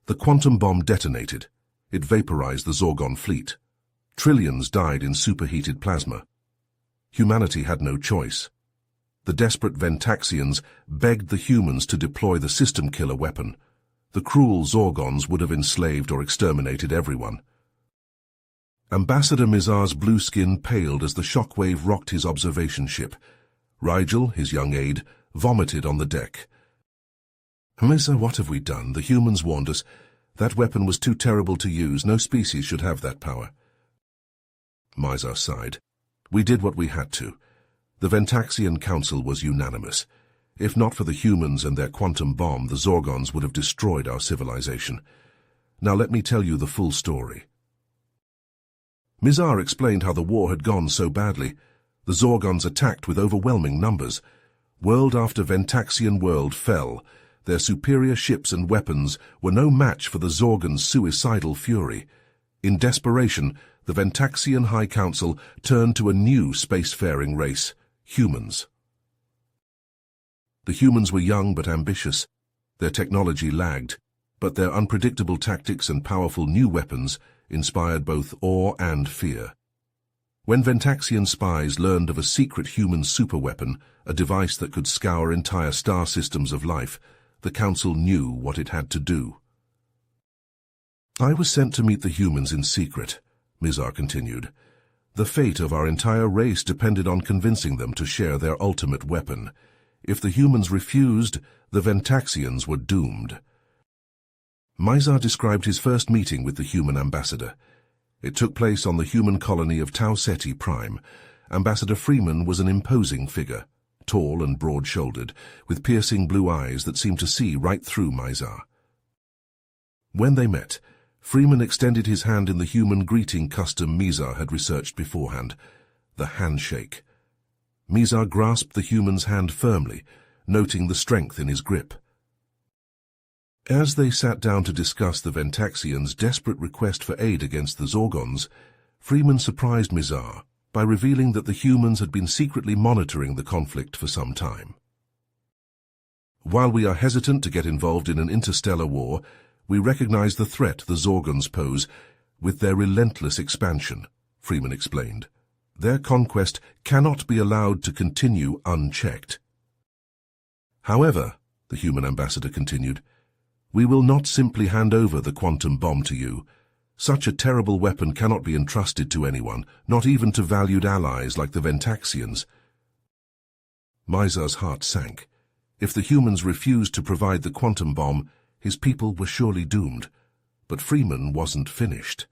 The quantum bomb detonated. It vaporized the Zorgon fleet. Trillions died in superheated plasma. Humanity had no choice. The desperate Ventaxians begged the humans to deploy the system-killer weapon. The cruel Zorgons would have enslaved or exterminated everyone. Ambassador Mizar's blue skin paled as the shockwave rocked his observation ship. Rigel, his young aide, vomited on the deck. "Mizar, what have we done? The humans warned us. That weapon was too terrible to use. No species should have that power." Mizar sighed. "We did what we had to. The Ventaxian Council was unanimous. If not for the humans and their quantum bomb, the Zorgons would have destroyed our civilization. Now let me tell you the full story." Mizar explained how the war had gone so badly. The Zorgons attacked with overwhelming numbers. World after Ventaxian world fell. Their superior ships and weapons were no match for the Zorgons' suicidal fury. In desperation, the Ventaxian High Council turned to a new spacefaring race, humans. The humans were young but ambitious. Their technology lagged, but their unpredictable tactics and powerful new weapons inspired both awe and fear. When Ventaxian spies learned of a secret human superweapon, a device that could scour entire star systems of life, the Council knew what it had to do. "I was sent to meet the humans in secret," Mizar continued. "The fate of our entire race depended on convincing them to share their ultimate weapon. If the humans refused, the Ventaxians were doomed." Mizar described his first meeting with the human ambassador. It took place on the human colony of Tau Ceti Prime. Ambassador Freeman was an imposing figure, tall and broad-shouldered, with piercing blue eyes that seemed to see right through Mizar. When they met, Freeman extended his hand in the human greeting custom Mizar had researched beforehand, the handshake. Mizar grasped the human's hand firmly, noting the strength in his grip. As they sat down to discuss the Ventaxians' desperate request for aid against the Zorgons, Freeman surprised Mizar by revealing that the humans had been secretly monitoring the conflict for some time. "While we are hesitant to get involved in an interstellar war, we recognize the threat the Zorgons pose with their relentless expansion," Freeman explained. "Their conquest cannot be allowed to continue unchecked." "However," the human ambassador continued, "we will not simply hand over the quantum bomb to you. Such a terrible weapon cannot be entrusted to anyone, not even to valued allies like the Ventaxians." Mizar's heart sank. If the humans refused to provide the quantum bomb, his people were surely doomed. But Freeman wasn't finished.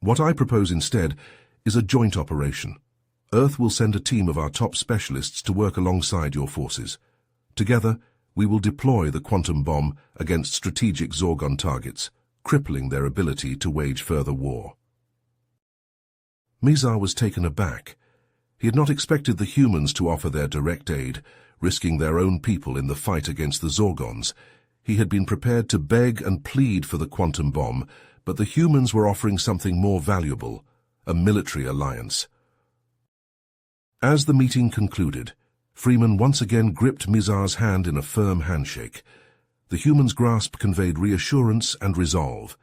"What I propose instead is a joint operation. Earth will send a team of our top specialists to work alongside your forces. Together, we will deploy the quantum bomb against strategic Zorgon targets, crippling their ability to wage further war." Mizar was taken aback. He had not expected the humans to offer their direct aid, risking their own people in the fight against the Zorgons. He had been prepared to beg and plead for the quantum bomb, but the humans were offering something more valuable, a military alliance. As the meeting concluded, Freeman once again gripped Mizar's hand in a firm handshake. The human's grasp conveyed reassurance and resolve.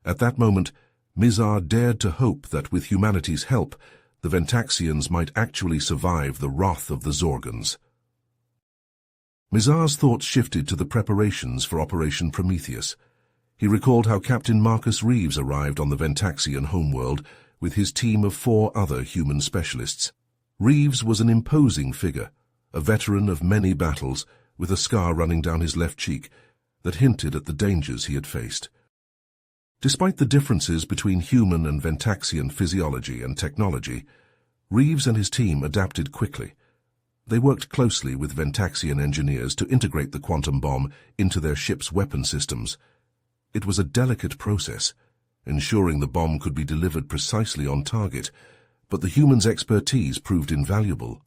At that moment, Mizar dared to hope that with humanity's help, the Ventaxians might actually survive the wrath of the Zorgons. Mizar's thoughts shifted to the preparations for Operation Prometheus. He recalled how Captain Marcus Reeves arrived on the Ventaxian homeworld with his team of 4 other human specialists. Reeves was an imposing figure, a veteran of many battles, with a scar running down his left cheek that hinted at the dangers he had faced. Despite the differences between human and Ventaxian physiology and technology, Reeves and his team adapted quickly. They worked closely with Ventaxian engineers to integrate the quantum bomb into their ship's weapon systems. It was a delicate process, ensuring the bomb could be delivered precisely on target, but the humans' expertise proved invaluable.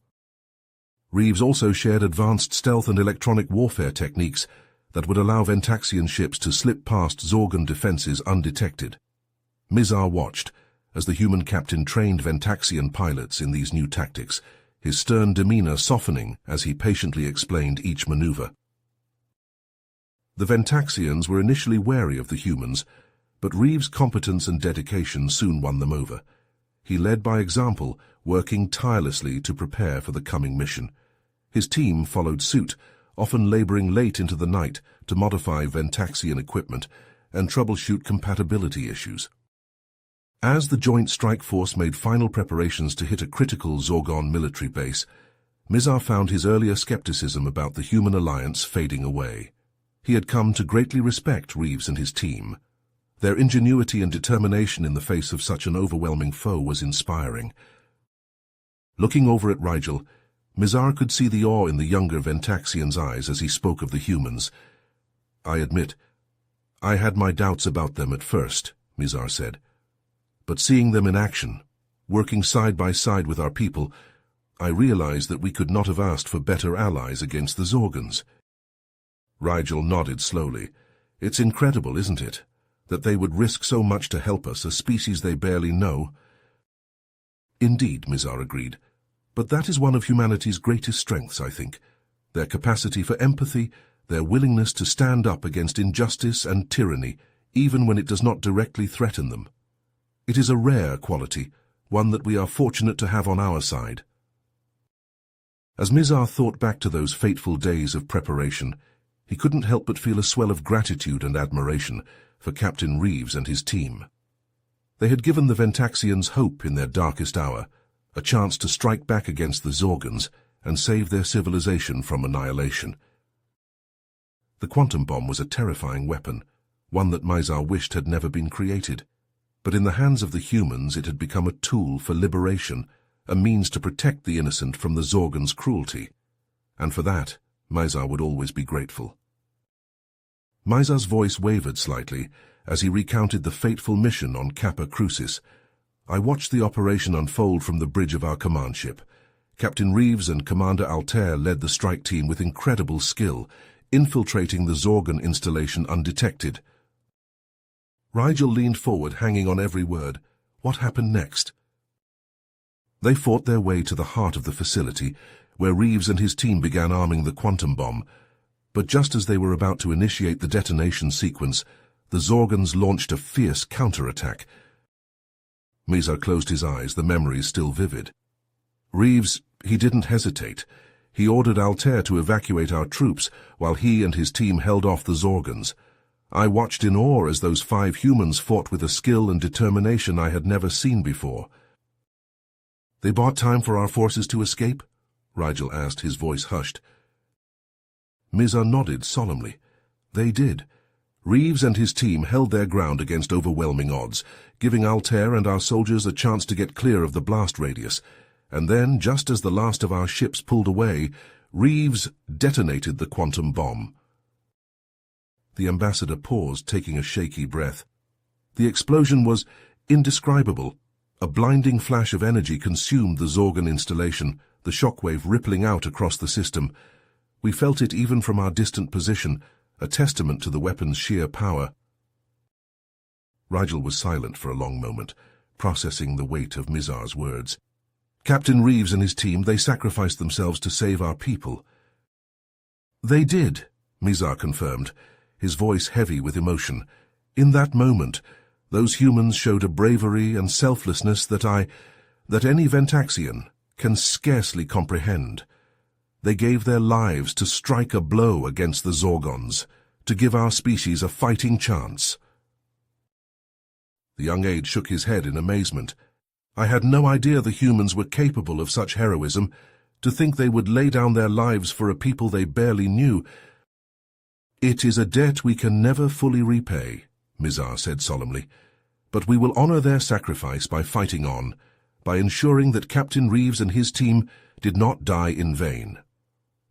Reeves also shared advanced stealth and electronic warfare techniques that would allow Ventaxian ships to slip past Zorgon defenses undetected. Mizar watched as the human captain trained Ventaxian pilots in these new tactics, his stern demeanor softening as he patiently explained each maneuver. The Ventaxians were initially wary of the humans, but Reeves' competence and dedication soon won them over. He led by example, working tirelessly to prepare for the coming mission. His team followed suit, often laboring late into the night to modify Ventaxian equipment and troubleshoot compatibility issues. As the Joint Strike Force made final preparations to hit a critical Zorgon military base, Mizar found his earlier skepticism about the human alliance fading away. He had come to greatly respect Reeves and his team. Their ingenuity and determination in the face of such an overwhelming foe was inspiring. Looking over at Rigel, Mizar could see the awe in the younger Ventaxian's eyes as he spoke of the humans. "I admit, I had my doubts about them at first," Mizar said. "But seeing them in action, working side by side with our people, I realized that we could not have asked for better allies against the Zorgons." Rigel nodded slowly. "It's incredible, isn't it, that they would risk so much to help us, a species they barely know?" "Indeed," Mizar agreed. "But that is one of humanity's greatest strengths, I think. Their capacity for empathy, their willingness to stand up against injustice and tyranny, even when it does not directly threaten them. It is a rare quality, one that we are fortunate to have on our side." As Mizar thought back to those fateful days of preparation, he couldn't help but feel a swell of gratitude and admiration for Captain Reeves and his team. They had given the Ventaxians hope in their darkest hour, a chance to strike back against the Zorgons and save their civilization from annihilation. The quantum bomb was a terrifying weapon, one that Mizar wished had never been created. But in the hands of the humans it had become a tool for liberation, a means to protect the innocent from the Zorgons' cruelty. And for that, Mizar would always be grateful. Mizar's voice wavered slightly as he recounted the fateful mission on Kappa Crucis. "I watched the operation unfold from the bridge of our command ship. Captain Reeves and Commander Altair led the strike team with incredible skill, infiltrating the Zorgon installation undetected." Rigel leaned forward, hanging on every word. What happened next? They fought their way to the heart of the facility, where Reeves and his team began arming the quantum bomb. But just as they were about to initiate the detonation sequence, the Zorgons launched a fierce counterattack. Mizar closed his eyes, the memories still vivid. Reeves, he didn't hesitate. He ordered Altair to evacuate our troops while he and his team held off the Zorgons. I watched in awe as those 5 humans fought with a skill and determination I had never seen before. "They bought time for our forces to escape?" Rigel asked, his voice hushed. Mizar nodded solemnly. "They did. Reeves and his team held their ground against overwhelming odds, giving Altair and our soldiers a chance to get clear of the blast radius. And then, just as the last of our ships pulled away, Reeves detonated the quantum bomb." The ambassador paused, taking a shaky breath. The explosion was indescribable. A blinding flash of energy consumed the Zorgon installation, the shockwave rippling out across the system. We felt it even from our distant position, a testament to the weapon's sheer power. Rigel was silent for a long moment, processing the weight of Mizar's words. "Captain Reeves and his team, they sacrificed themselves to save our people." "They did," Mizar confirmed, his voice heavy with emotion. "In that moment, those humans showed a bravery and selflessness that any Ventaxian can scarcely comprehend. They gave their lives to strike a blow against the Zorgons, to give our species a fighting chance." The young aide shook his head in amazement. "I had no idea the humans were capable of such heroism. To think they would lay down their lives for a people they barely knew. It is a debt we can never fully repay," Mizar said solemnly. "But we will honor their sacrifice by fighting on, by ensuring that Captain Reeves and his team did not die in vain.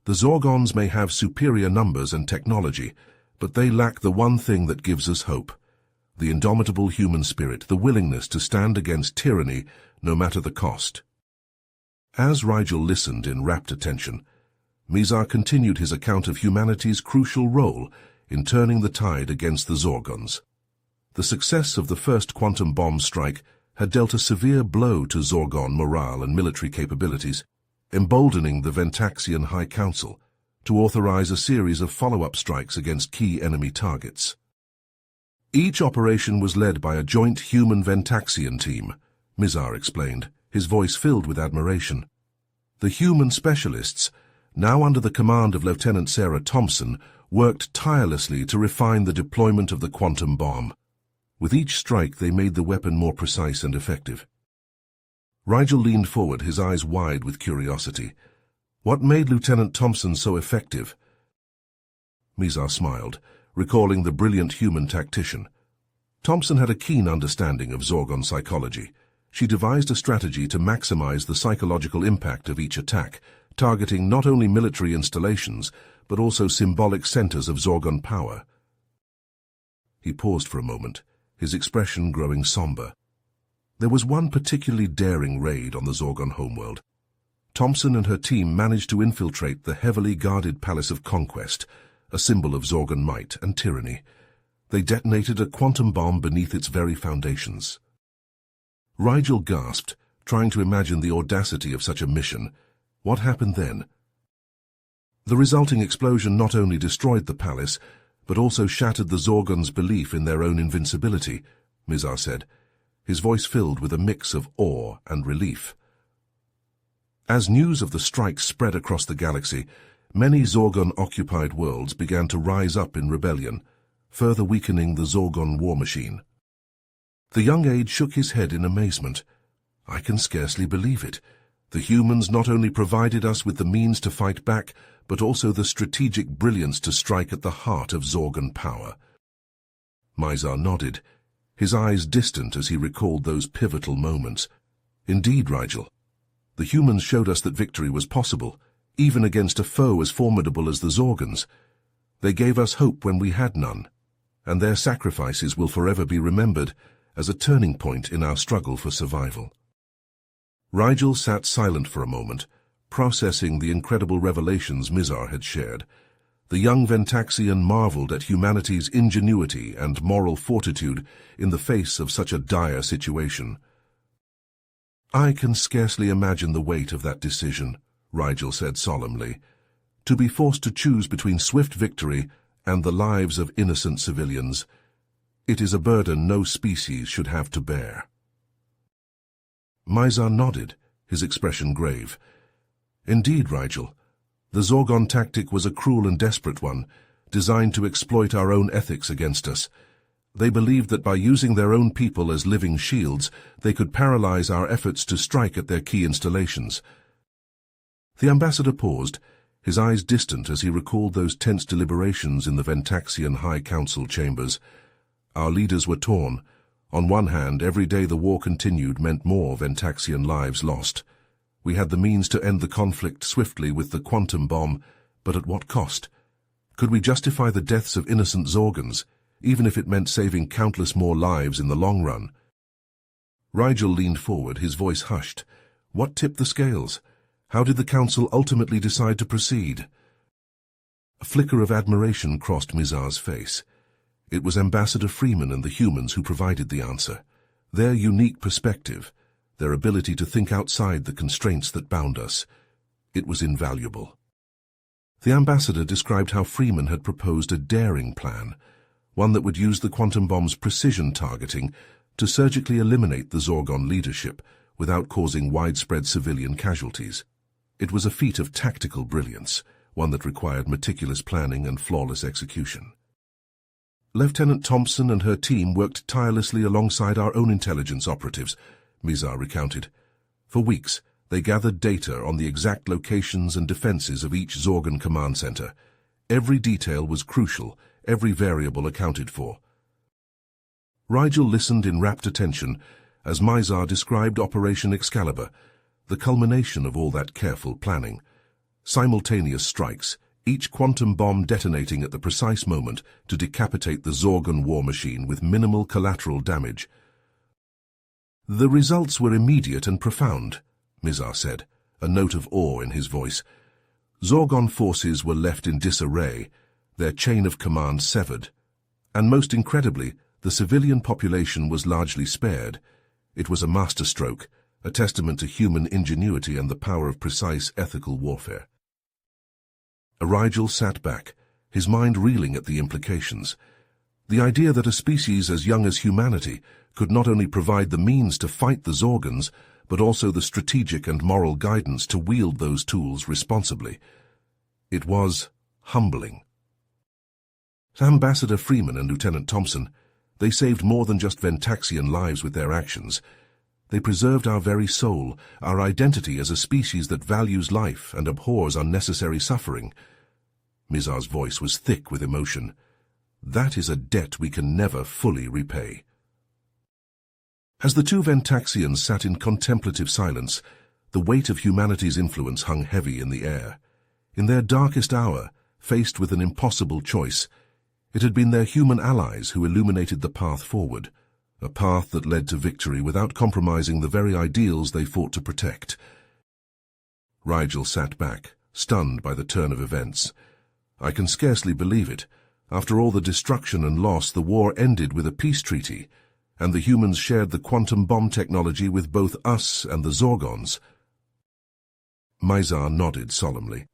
The Zorgons may have superior numbers and technology, but they lack the one thing that gives us hope. The indomitable human spirit, the willingness to stand against tyranny no matter the cost." As Rigel listened in rapt attention, Mizar continued his account of humanity's crucial role in turning the tide against the Zorgons. The success of the first quantum bomb strike had dealt a severe blow to Zorgon morale and military capabilities, emboldening the Ventaxian High Council, to authorize a series of follow-up strikes against key enemy targets. Each operation was led by a joint human-Ventaxian team, Mizar explained, his voice filled with admiration. The human specialists, now under the command of Lieutenant Sarah Thompson, worked tirelessly to refine the deployment of the quantum bomb. With each strike, they made the weapon more precise and effective. Rigel leaned forward, his eyes wide with curiosity. What made Lieutenant Thompson so effective? Mizar smiled, recalling the brilliant human tactician. Thompson had a keen understanding of Zorgon psychology. She devised a strategy to maximize the psychological impact of each attack, targeting not only military installations, but also symbolic centers of Zorgon power. He paused for a moment, his expression growing somber. There was one particularly daring raid on the Zorgon homeworld. Thompson and her team managed to infiltrate the heavily guarded Palace of Conquest, a symbol of Zorgon might and tyranny. They detonated a quantum bomb beneath its very foundations. Rigel gasped, trying to imagine the audacity of such a mission. What happened then? The resulting explosion not only destroyed the palace, but also shattered the Zorgons' belief in their own invincibility, Mizar said, his voice filled with a mix of awe and relief. As news of the strike spread across the galaxy, many Zorgon-occupied worlds began to rise up in rebellion, further weakening the Zorgon war machine. The young aide shook his head in amazement. I can scarcely believe it. The humans not only provided us with the means to fight back, but also the strategic brilliance to strike at the heart of Zorgon power. Mizar nodded, his eyes distant as he recalled those pivotal moments. Indeed, Rigel. The humans showed us that victory was possible, even against a foe as formidable as the Zorgons. They gave us hope when we had none, and their sacrifices will forever be remembered as a turning point in our struggle for survival. Rigel sat silent for a moment, processing the incredible revelations Mizar had shared. The young Ventaxian marveled at humanity's ingenuity and moral fortitude in the face of such a dire situation. I can scarcely imagine the weight of that decision, Rigel said solemnly. To be forced to choose between swift victory and the lives of innocent civilians, it is a burden no species should have to bear. Mizar nodded, his expression grave. Indeed, Rigel. The Zorgon tactic was a cruel and desperate one, designed to exploit our own ethics against us. They believed that by using their own people as living shields, they could paralyze our efforts to strike at their key installations. The ambassador paused, his eyes distant as he recalled those tense deliberations in the Ventaxian High Council chambers. Our leaders were torn. On one hand, every day the war continued meant more Ventaxian lives lost. We had the means to end the conflict swiftly with the quantum bomb, but at what cost? Could we justify the deaths of innocent Zorgons, even if it meant saving countless more lives in the long run? Rigel leaned forward, his voice hushed. What tipped the scales? How did the council ultimately decide to proceed? A flicker of admiration crossed Mizar's face. It was Ambassador Freeman and the humans who provided the answer. Their unique perspective, their ability to think outside the constraints that bound us. It was invaluable. The ambassador described how Freeman had proposed a daring plan, one that would use the quantum bomb's precision targeting to surgically eliminate the Zorgon leadership without causing widespread civilian casualties. It was a feat of tactical brilliance, one that required meticulous planning and flawless execution. Lieutenant Thompson and her team worked tirelessly alongside our own intelligence operatives, Mizar recounted. For weeks, they gathered data on the exact locations and defenses of each Zorgon command center. Every detail was crucial, every variable accounted for. Rigel listened in rapt attention as Mizar described Operation Excalibur, the culmination of all that careful planning. Simultaneous strikes, each quantum bomb detonating at the precise moment to decapitate the Zorgon war machine with minimal collateral damage. The results were immediate and profound, Mizar said, a note of awe in his voice. Zorgon forces were left in disarray, their chain of command severed, and most incredibly, the civilian population was largely spared. It was a masterstroke, a testament to human ingenuity and the power of precise ethical warfare. Rigel sat back, his mind reeling at the implications. The idea that a species as young as humanity could not only provide the means to fight the Zorgons, but also the strategic and moral guidance to wield those tools responsibly. It was humbling. Ambassador Freeman and Lieutenant Thompson, they saved more than just Ventaxian lives with their actions. They preserved our very soul, our identity as a species that values life and abhors unnecessary suffering. Mizar's voice was thick with emotion. That is a debt we can never fully repay. As the two Ventaxians sat in contemplative silence, the weight of humanity's influence hung heavy in the air. In their darkest hour, faced with an impossible choice, it had been their human allies who illuminated the path forward, a path that led to victory without compromising the very ideals they fought to protect. Rigel sat back, stunned by the turn of events. I can scarcely believe it. After all the destruction and loss, the war ended with a peace treaty, and the humans shared the quantum bomb technology with both us and the Zorgons. Mizar nodded solemnly.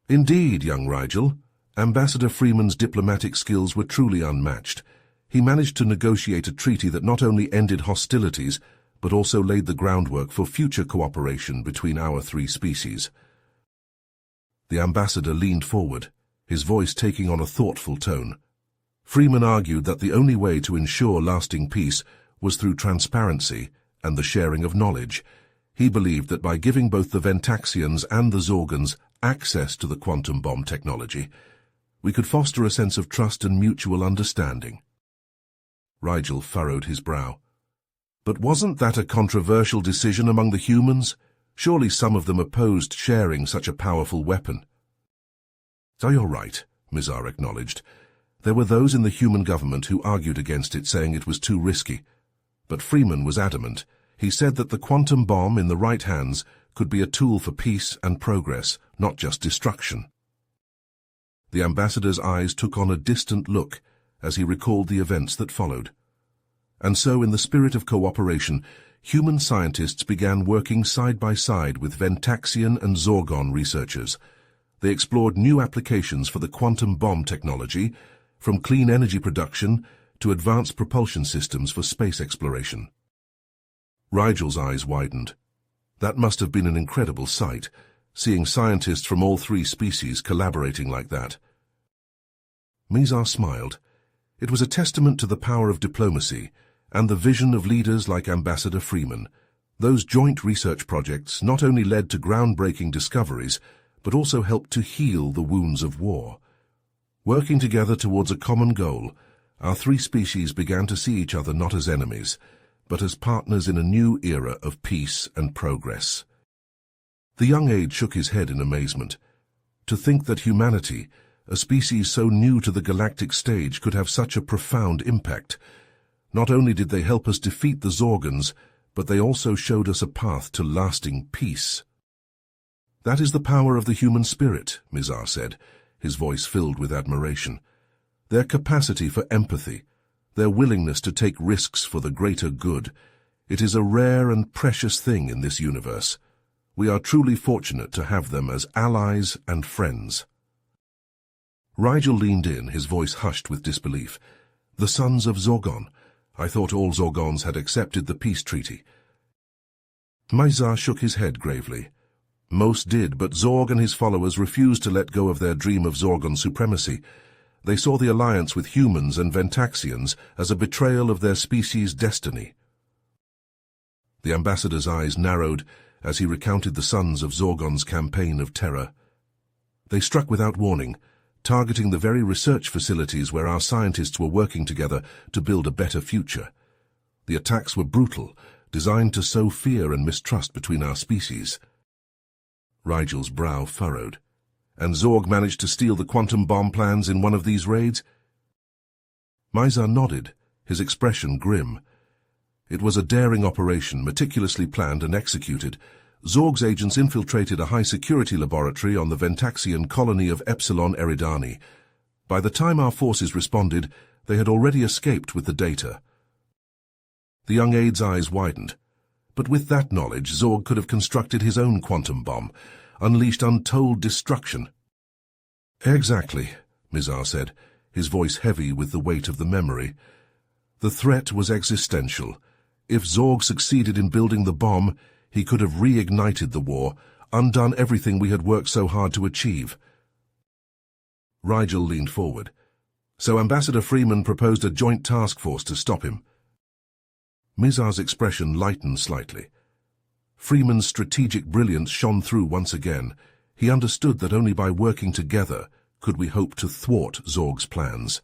Indeed, young Rigel. Ambassador Freeman's diplomatic skills were truly unmatched. He managed to negotiate a treaty that not only ended hostilities, but also laid the groundwork for future cooperation between our three species. The ambassador leaned forward, his voice taking on a thoughtful tone. Freeman argued that the only way to ensure lasting peace was through transparency and the sharing of knowledge. He believed that by giving both the Ventaxians and the Zorgons access to the quantum bomb technology, we could foster a sense of trust and mutual understanding. Rigel furrowed his brow. But wasn't that a controversial decision among the humans? Surely some of them opposed sharing such a powerful weapon. So you're right, Mizar acknowledged. There were those in the human government who argued against it, saying it was too risky. But Freeman was adamant. He said that the quantum bomb in the right hands could be a tool for peace and progress, not just destruction. The ambassador's eyes took on a distant look as he recalled the events that followed. And so, in the spirit of cooperation, human scientists began working side by side with Ventaxian and Zorgon researchers. They explored new applications for the quantum bomb technology, from clean energy production to advanced propulsion systems for space exploration. Rigel's eyes widened. That must have been an incredible sight, seeing scientists from all three species collaborating like that. Mizar smiled. It was a testament to the power of diplomacy and the vision of leaders like Ambassador Freeman. Those joint research projects not only led to groundbreaking discoveries, but also helped to heal the wounds of war. Working together towards a common goal, our three species began to see each other not as enemies, but as partners in a new era of peace and progress. The young aide shook his head in amazement. To think that humanity, a species so new to the galactic stage, could have such a profound impact. Not only did they help us defeat the Zorgons, but they also showed us a path to lasting peace. That is the power of the human spirit, Mizar said, his voice filled with admiration. Their capacity for empathy, their willingness to take risks for the greater good. It is a rare and precious thing in this universe. We are truly fortunate to have them as allies and friends. Rigel leaned in, his voice hushed with disbelief. The sons of Zorgon. I thought all Zorgons had accepted the peace treaty. Mizar shook his head gravely. Most did, but Zorg and his followers refused to let go of their dream of Zorgon supremacy. They saw the alliance with humans and Ventaxians as a betrayal of their species' destiny. The ambassador's eyes narrowed as he recounted the sons of Zorgon's campaign of terror. They struck without warning, targeting the very research facilities where our scientists were working together to build a better future. The attacks were brutal, designed to sow fear and mistrust between our species. Rigel's brow furrowed. And Zorg managed to steal the quantum bomb plans in one of these raids? Mizar nodded, his expression grim. It was a daring operation, meticulously planned and executed. Zorg's agents infiltrated a high-security laboratory on the Ventaxian colony of Epsilon Eridani. By the time our forces responded, they had already escaped with the data. The young aide's eyes widened. But with that knowledge, Zorg could have constructed his own quantum bomb, unleashed untold destruction. Exactly, Mizar said, his voice heavy with the weight of the memory. The threat was existential. If Zorg succeeded in building the bomb, he could have reignited the war, undone everything we had worked so hard to achieve. Rigel leaned forward. So Ambassador Freeman proposed a joint task force to stop him. Mizar's expression lightened slightly. Freeman's strategic brilliance shone through once again. He understood that only by working together could we hope to thwart Zorg's plans.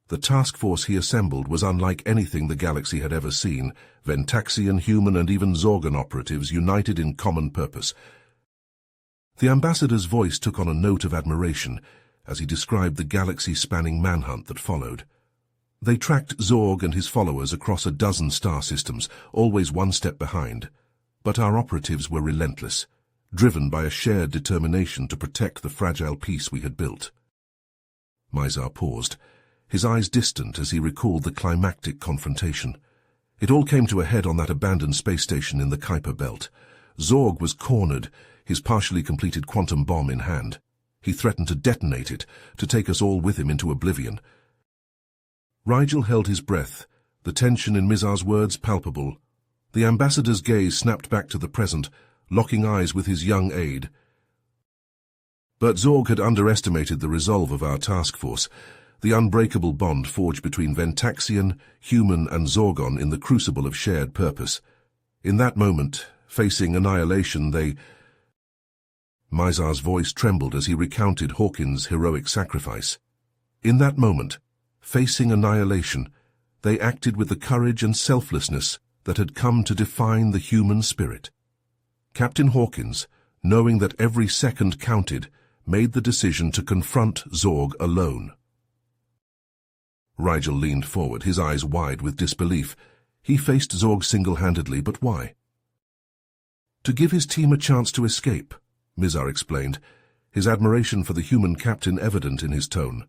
The task force he assembled was unlike anything the galaxy had ever seen, Ventaxian, human, and even Zorgon operatives united in common purpose. The ambassador's voice took on a note of admiration as he described the galaxy-spanning manhunt that followed. They tracked Zorg and his followers across a dozen star systems, always one step behind. But our operatives were relentless, driven by a shared determination to protect the fragile peace we had built. Mizar paused, his eyes distant as he recalled the climactic confrontation. It all came to a head on that abandoned space station in the Kuiper Belt. Zorg was cornered, his partially completed quantum bomb in hand. He threatened to detonate it, to take us all with him into oblivion. Rigel held his breath, the tension in Mizar's words palpable. The ambassador's gaze snapped back to the present, locking eyes with his young aide. But Zorg had underestimated the resolve of our task force, the unbreakable bond forged between Ventaxian, human, and Zorgon in the crucible of shared purpose. In that moment, facing annihilation, Mizar's voice trembled as he recounted Hawkins' heroic sacrifice. In that moment, facing annihilation, they acted with the courage and selflessness that had come to define the human spirit. Captain Hawkins, knowing that every second counted, made the decision to confront Zorg alone. Rigel leaned forward, his eyes wide with disbelief. He faced Zorg single-handedly, but why? To give his team a chance to escape, Mizar explained, his admiration for the human captain evident in his tone.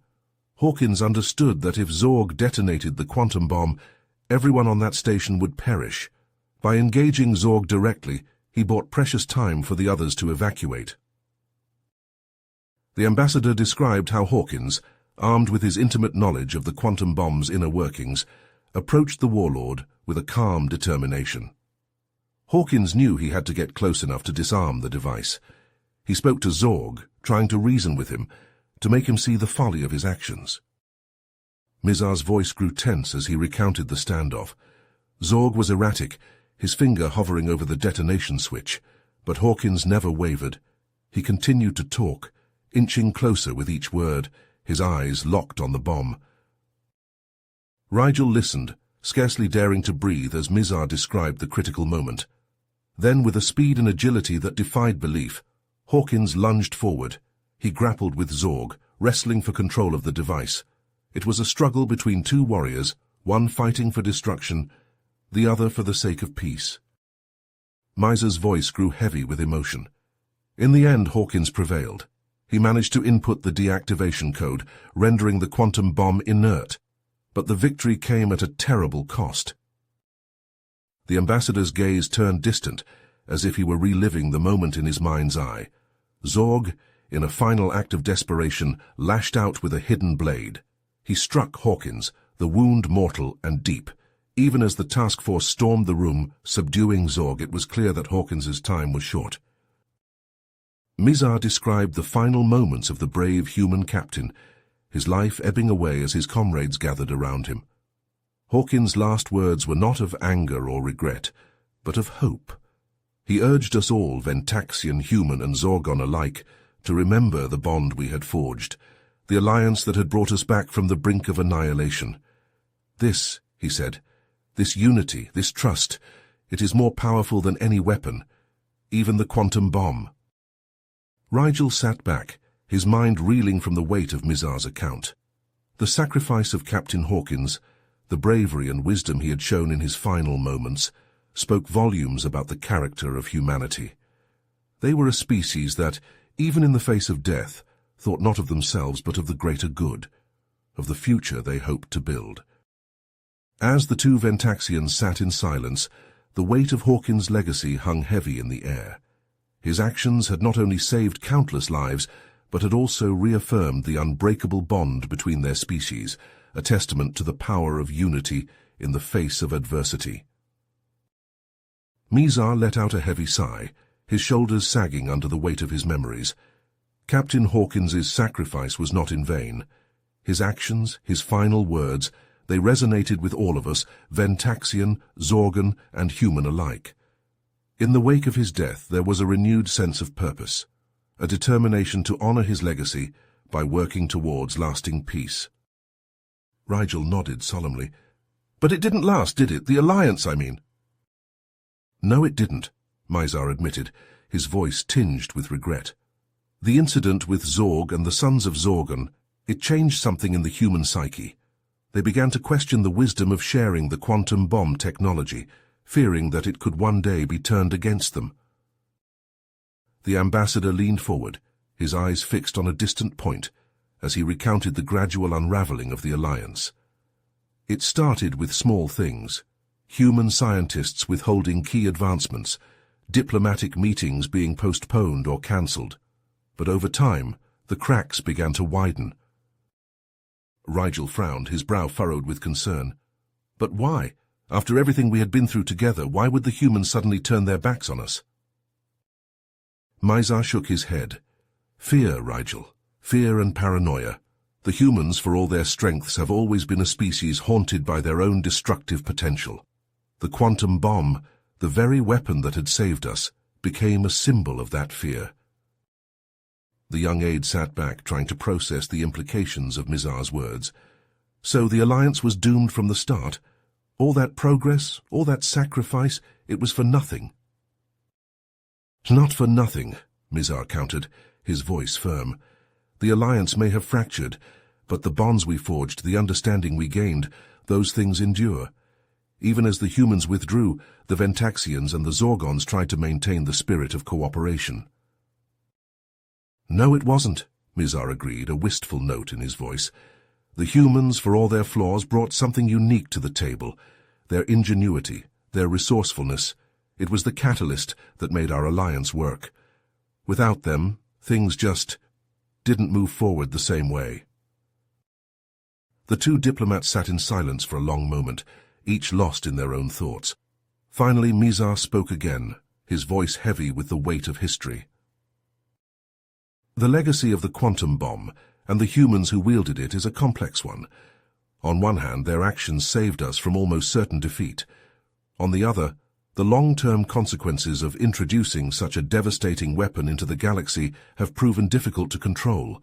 Hawkins understood that if Zorg detonated the quantum bomb, everyone on that station would perish. By engaging Zorg directly, he bought precious time for the others to evacuate. The ambassador described how Hawkins, armed with his intimate knowledge of the quantum bomb's inner workings, approached the warlord with a calm determination. Hawkins knew he had to get close enough to disarm the device. He spoke to Zorg, trying to reason with him, to make him see the folly of his actions. Mizar's voice grew tense as he recounted the standoff. Zorg was erratic, his finger hovering over the detonation switch, but Hawkins never wavered. He continued to talk, inching closer with each word, his eyes locked on the bomb. Rigel listened, scarcely daring to breathe as Mizar described the critical moment. Then, with a speed and agility that defied belief, Hawkins lunged forward. He grappled with Zorg, wrestling for control of the device. It was a struggle between two warriors, one fighting for destruction, the other for the sake of peace. Mizar's voice grew heavy with emotion. In the end, Hawkins prevailed. He managed to input the deactivation code, rendering the quantum bomb inert. But the victory came at a terrible cost. The ambassador's gaze turned distant, as if he were reliving the moment in his mind's eye. Zorg, in a final act of desperation, lashed out with a hidden blade. He struck Hawkins, the wound mortal and deep. Even as the task force stormed the room, subduing Zorg, it was clear that Hawkins's time was short. Mizar described the final moments of the brave human captain, his life ebbing away as his comrades gathered around him. Hawkins' last words were not of anger or regret, but of hope. He urged us all, Ventaxian, human, and Zorgon alike, to remember the bond we had forged, the alliance that had brought us back from the brink of annihilation. This, he said, this unity, this trust, it is more powerful than any weapon, even the quantum bomb. Rigel sat back, his mind reeling from the weight of Mizar's account. The sacrifice of Captain Hawkins, the bravery and wisdom he had shown in his final moments, spoke volumes about the character of humanity. They were a species that, even in the face of death, thought not of themselves but of the greater good, of the future they hoped to build. As the two Ventaxians sat in silence, the weight of Hawkins' legacy hung heavy in the air. His actions had not only saved countless lives, but had also reaffirmed the unbreakable bond between their species, a testament to the power of unity in the face of adversity. Mizar let out a heavy sigh, his shoulders sagging under the weight of his memories. Captain Hawkins's sacrifice was not in vain. His actions, his final words, they resonated with all of us, Ventaxian, Zorgan, and human alike. In the wake of his death, there was a renewed sense of purpose, a determination to honor his legacy by working towards lasting peace. Rigel nodded solemnly. "But it didn't last, did it? The alliance, I mean." "No, it didn't," Mizar admitted, his voice tinged with regret. "The incident with Zorg and the Sons of Zorgan, it changed something in the human psyche. They began to question the wisdom of sharing the quantum bomb technology, fearing that it could one day be turned against them." The ambassador leaned forward, his eyes fixed on a distant point, as he recounted the gradual unraveling of the alliance. It started with small things: human scientists withholding key advancements, diplomatic meetings being postponed or cancelled. But over time, the cracks began to widen. Rigel frowned, his brow furrowed with concern. "But why? After everything we had been through together, why would the humans suddenly turn their backs on us?" Mizar shook his head. "Fear, Rigel. Fear and paranoia. The humans, for all their strengths, have always been a species haunted by their own destructive potential. The quantum bomb, the very weapon that had saved us, became a symbol of that fear." The young aide sat back, trying to process the implications of Mizar's words. So the alliance was doomed from the start? All that progress, all that sacrifice, it was for nothing? "Not for nothing," Mizar countered, his voice firm. "The alliance may have fractured, but the bonds we forged, the understanding we gained, those things endure. Even as the humans withdrew, the Ventaxians and the Zorgons tried to maintain the spirit of cooperation." "No, it wasn't," Mizar agreed, a wistful note in his voice. "The humans, for all their flaws, brought something unique to the table. Their ingenuity, their resourcefulness. It was the catalyst that made our alliance work. Without them, things just didn't move forward the same way." The two diplomats sat in silence for a long moment, each lost in their own thoughts. Finally, Mizar spoke again, his voice heavy with the weight of history. "The legacy of the quantum bomb and the humans who wielded it is a complex one. On one hand, their actions saved us from almost certain defeat. On the other, the long-term consequences of introducing such a devastating weapon into the galaxy have proven difficult to control."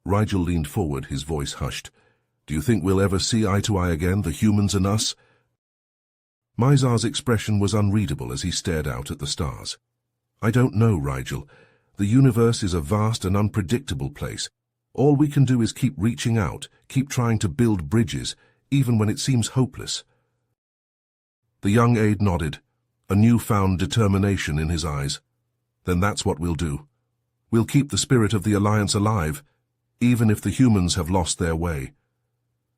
Rigel leaned forward, his voice hushed. "Do you think we'll ever see eye to eye again, the humans and us?" Mizar's expression was unreadable as he stared out at the stars. "I don't know, Rigel. The universe is a vast and unpredictable place. All we can do is keep reaching out, keep trying to build bridges, even when it seems hopeless." The young aide nodded, a newfound determination in his eyes. "Then that's what we'll do. We'll keep the spirit of the Alliance alive, even if the humans have lost their way.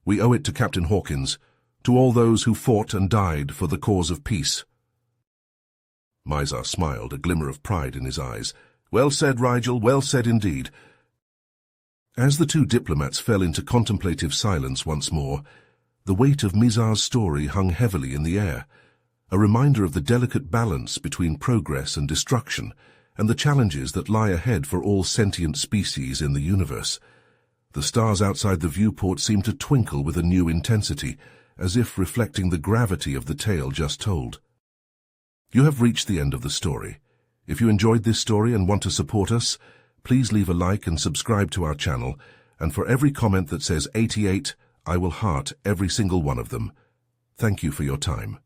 We owe it to Captain Hawkins, to all those who fought and died for the cause of peace." Mizar smiled, a glimmer of pride in his eyes. "Well said, Rigel, well said indeed." As the two diplomats fell into contemplative silence once more, the weight of Mizar's story hung heavily in the air, a reminder of the delicate balance between progress and destruction, and the challenges that lie ahead for all sentient species in the universe. The stars outside the viewport seemed to twinkle with a new intensity, as if reflecting the gravity of the tale just told. You have reached the end of the story. If you enjoyed this story and want to support us, please leave a like and subscribe to our channel, and for every comment that says 88, I will heart every single one of them. Thank you for your time.